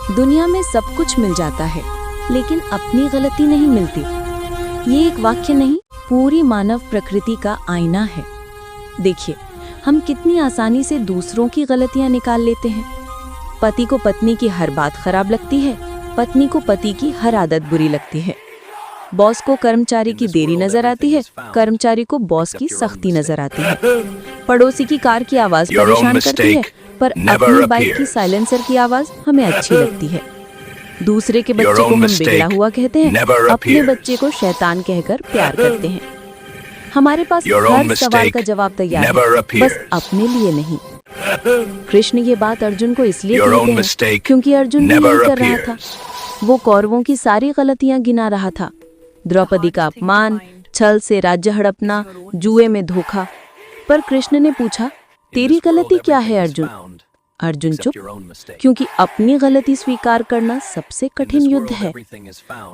दुनिया में सब कुछ मिल जाता है, लेकिन अपनी गलती नहीं मिलती। ये एक वाक्य नहीं, पूरी मानव प्रकृति का आईना है। देखिए, हम कितनी आसानी से दूसरों की गलतियां निकाल लेते हैं। पति को पत्नी की हर बात खराब लगती है, पत्नी को पति की हर आदत बुरी लगती है। बॉस को कर्मचारी की देरी नजर आती है, कर्मचारी को बॉस की सख्ती नजर आती है। पड़ोसी की कार की आवाज परेशान करती है, पर अपनी बाइक की साइलेंसर की आवाज हमें अच्छी लगती है। दूसरे के बच्चे को हम बिगड़ा हुआ कहते हैं, अपने बच्चे को शैतान कहकर प्यार करते हैं। हमारे पास हर सवाल का जवाब तैयार है, बस अपने लिए नहीं। कृष्ण ये बात अर्जुन को इसलिए कहते हैं क्योंकि अर्जुन भी यही कर रहा था। वो कौरवों की सारी गलतियां गिना रहा था। द्रौपदी का अपमान, छल से राज्य हड़पना, जुए में धोखा। पर कृष्ण ने पूछा, तेरी गलती क्या है अर्जुन? अर्जुन चुप, क्योंकि अपनी गलती स्वीकार करना सबसे कठिन युद्ध है।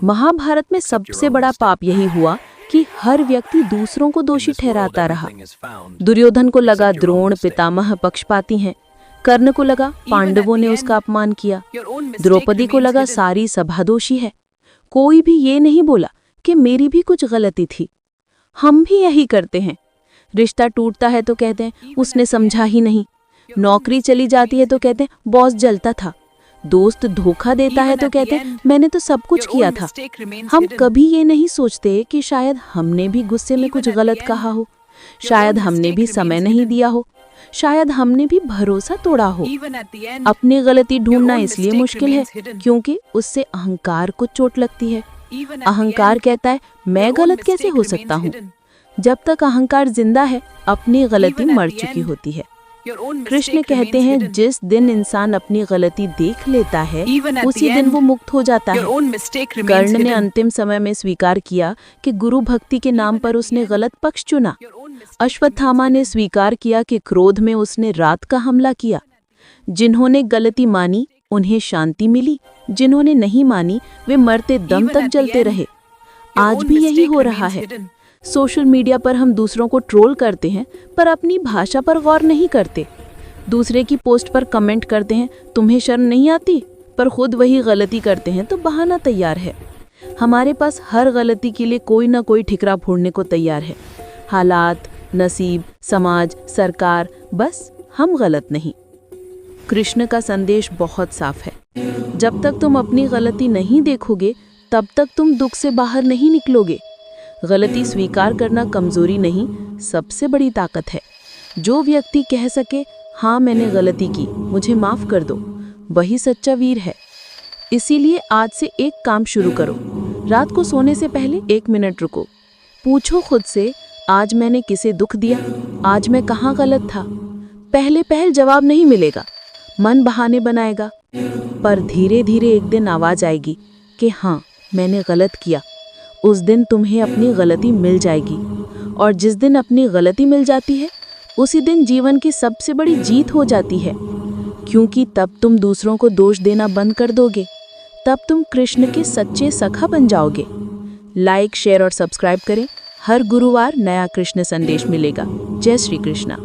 महाभारत में सबसे बड़ा पाप यही हुआ कि हर व्यक्ति दूसरों को दोषी ठहराता रहा। दुर्योधन को लगा द्रोण पितामह पक्षपाती हैं, कर्ण को लगा पांडवों ने उसका अपमान किया, द्रौपदी को लगा सारी सभा दोषी है। कोई भी ये नहीं बोला कि मेरी भी कुछ गलती थी। हम भी यही करते हैं। रिश्ता टूटता है तो कहते हैं उसने समझा ही नहीं, नौकरी चली जाती है तो कहते हैं बॉस जलता था, दोस्त धोखा देता है तो कहते हैं मैंने तो सब कुछ किया था। हम कभी ये नहीं सोचते कि शायद हमने भी गुस्से में कुछ गलत कहा हो, शायद हमने भी समय नहीं दिया हो, शायद हमने भी भरोसा तोड़ा हो। अपनी गलती ढूंढना इसलिए मुश्किल है क्योंकि उससे अहंकार को चोट लगती है। अहंकार कहता है मैं गलत कैसे हो सकता हूँ। जब तक अहंकार जिंदा है, अपनी गलती मर चुकी होती है। कृष्ण कहते हैं जिस दिन इंसान अपनी गलती देख लेता है, उसी दिन वो मुक्त हो जाता है। कर्ण ने अंतिम समय में स्वीकार किया कि गुरु भक्ति के नाम पर उसने गलत पक्ष चुना। अश्वत्थामा ने स्वीकार किया कि क्रोध में उसने रात का हमला किया। जिन्होंने गलती मानी उन्हें शांति मिली, जिन्होंने नहीं मानी वे मरते दम तक जलते रहे। आज भी यही हो रहा है। सोशल मीडिया पर हम दूसरों को ट्रोल करते हैं, पर अपनी भाषा पर गौर नहीं करते। दूसरे की पोस्ट पर कमेंट करते हैं तुम्हें शर्म नहीं आती, पर खुद वही गलती करते हैं तो बहाना तैयार है। हमारे पास हर गलती के लिए कोई ना कोई ठिकरा फोड़ने को तैयार है। हालात, नसीब, समाज, सरकार, बस हम गलत नहीं। कृष्ण का संदेश बहुत साफ है। जब तक तुम अपनी गलती नहीं देखोगे, तब तक तुम दुख से बाहर नहीं निकलोगे। गलती स्वीकार करना कमजोरी नहीं, सबसे बड़ी ताकत है। जो व्यक्ति कह सके हाँ मैंने गलती की, मुझे माफ कर दो, वही सच्चा वीर है। इसीलिए आज से एक काम शुरू करो। रात को सोने से पहले 1 मिनट रुको। पूछो खुद से, आज मैंने किसे दुख दिया? आज मैं कहाँ गलत था? पहले जवाब नहीं मिलेगा, मन बहाने बनाएगा, पर धीरे धीरे एक दिन आवाज आएगी कि हाँ मैंने गलत किया। उस दिन तुम्हें अपनी गलती मिल जाएगी, और जिस दिन अपनी गलती मिल जाती है, उसी दिन जीवन की सबसे बड़ी जीत हो जाती है। क्योंकि तब तुम दूसरों को दोष देना बंद कर दोगे, तब तुम कृष्ण के सच्चे सखा बन जाओगे। लाइक, शेयर और सब्सक्राइब करें। हर गुरुवार नया कृष्ण संदेश मिलेगा। जय श्री कृष्णा।